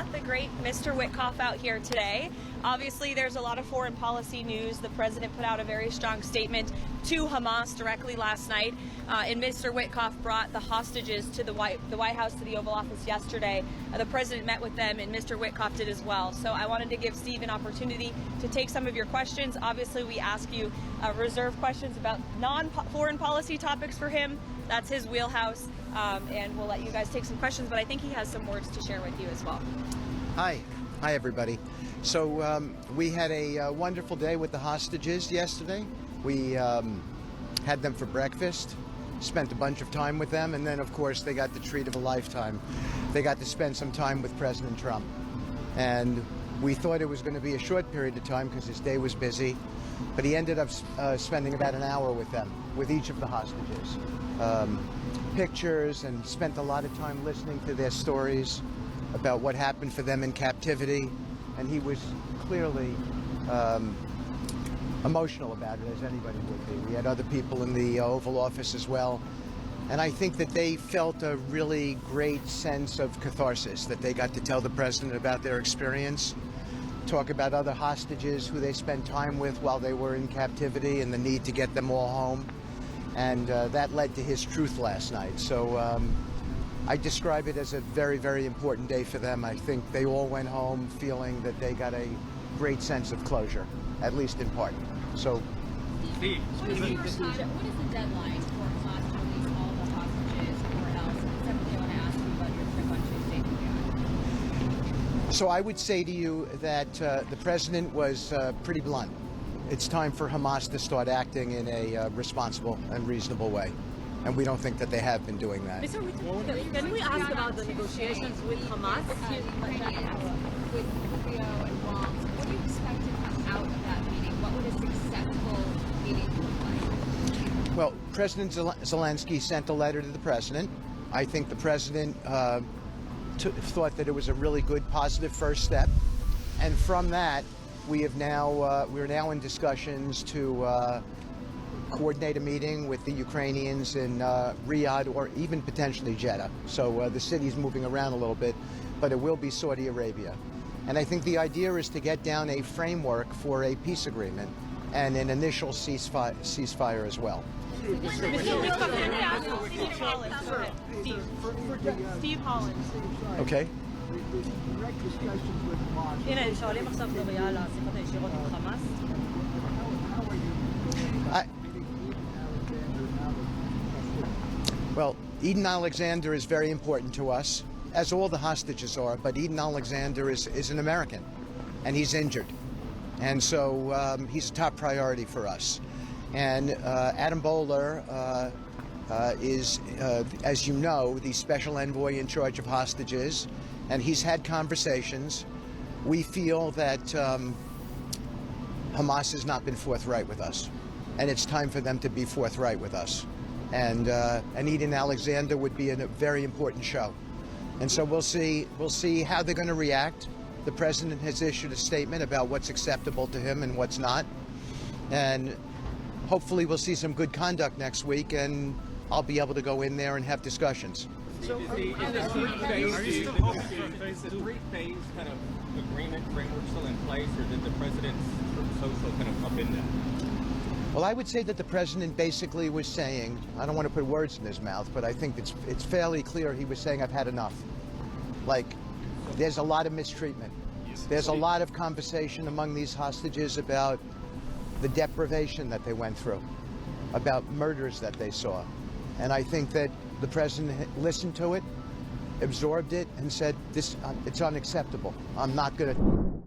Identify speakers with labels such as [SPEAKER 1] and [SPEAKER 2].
[SPEAKER 1] got the great Mr. Witkoff out here today. Obviously, there's a lot of foreign policy news. The president put out a very strong statement to Hamas directly last night, and Mr. Witkoff brought the hostages to the White House, to the Oval Office yesterday. The president met with them, and Mr. Witkoff did as well. So I wanted to give Steve an opportunity to take some of your questions. Obviously, we ask you reserve questions about non-foreign policy topics for him. That's his wheelhouse, and we'll let you guys take some questions, but I think he has some words to share with you as well.
[SPEAKER 2] Hi everybody. So we had a wonderful day with the hostages yesterday. We had them for breakfast, spent a bunch of time with them, and then of course they got the treat of a lifetime. They got to spend some time with President Trump. And we thought it was going to be a short period of time because his day was busy, but he ended up spending about an hour with them, with each of the hostages. Pictures, and spent a lot of time listening to their stories about what happened for them in captivity, and he was clearly emotional about it, as anybody would be. We had other people in the Oval Office as well, and I think that they felt a really great sense of catharsis, that they got to tell the president about their experience, talk about other hostages who they spent time with while they were in captivity and the need to get them all home. And that led to his truth last night. So I describe it as a very, very important day for them. I think they all went home feeling that they got a great sense of closure, at least in part. So,
[SPEAKER 3] Steve, what is the deadline for Hamas to release all the hostages or else? Separately, I want to ask you about your trip on Tuesday.
[SPEAKER 2] So I would say to you that the president was pretty blunt. It's time for Hamas to start acting in a responsible and reasonable way. And we don't think that they have been doing that.
[SPEAKER 4] Mr. Witkoff, can we ask about the negotiations with Hamas?
[SPEAKER 3] With Rubio and Wong, what do you expect to come out of that meeting? What would a successful meeting look like?
[SPEAKER 2] Well, President Zelensky sent a letter to the president. I think the president thought that it was a really good, positive first step. And from that, we're now in discussions to coordinate a meeting with the Ukrainians in Riyadh or even potentially Jeddah. So the city's moving around a little bit, but it will be Saudi Arabia. And I think the idea is to get down a framework for a peace agreement and an initial ceasefire as well.
[SPEAKER 1] Steve Holland.
[SPEAKER 2] Okay.
[SPEAKER 5] Direct discussions with Hamas.
[SPEAKER 4] هنا إن شاء الله مقصد ريال صفة يشيرون حماس.
[SPEAKER 5] How are you meeting Alexander?
[SPEAKER 2] Well, Eden Alexander is very important to us, as all the hostages are, but Eden Alexander is an American, and he's injured. And so he's a top priority for us. And Adam Bowler is, as you know, the special envoy in charge of hostages, and he's had conversations. We feel that Hamas has not been forthright with us, and it's time for them to be forthright with us. And Eden Alexander would be a very important show. And so we'll see how they're going to react. The president has issued a statement about what's acceptable to him and what's not. And hopefully we'll see some good conduct next week, and I'll be able to go in there and have discussions.
[SPEAKER 6] So is the three-phase kind of agreement framework still in place, or did the president's social kind of up in that?
[SPEAKER 2] Well, I would say that the president basically was saying, I don't want to put words in his mouth, but I think it's fairly clear he was saying, I've had enough. Like, there's a lot of mistreatment. There's a lot of conversation among these hostages about the deprivation that they went through, about murders that they saw. And I think that the president listened to it, absorbed it, and said, it's unacceptable. I'm not going to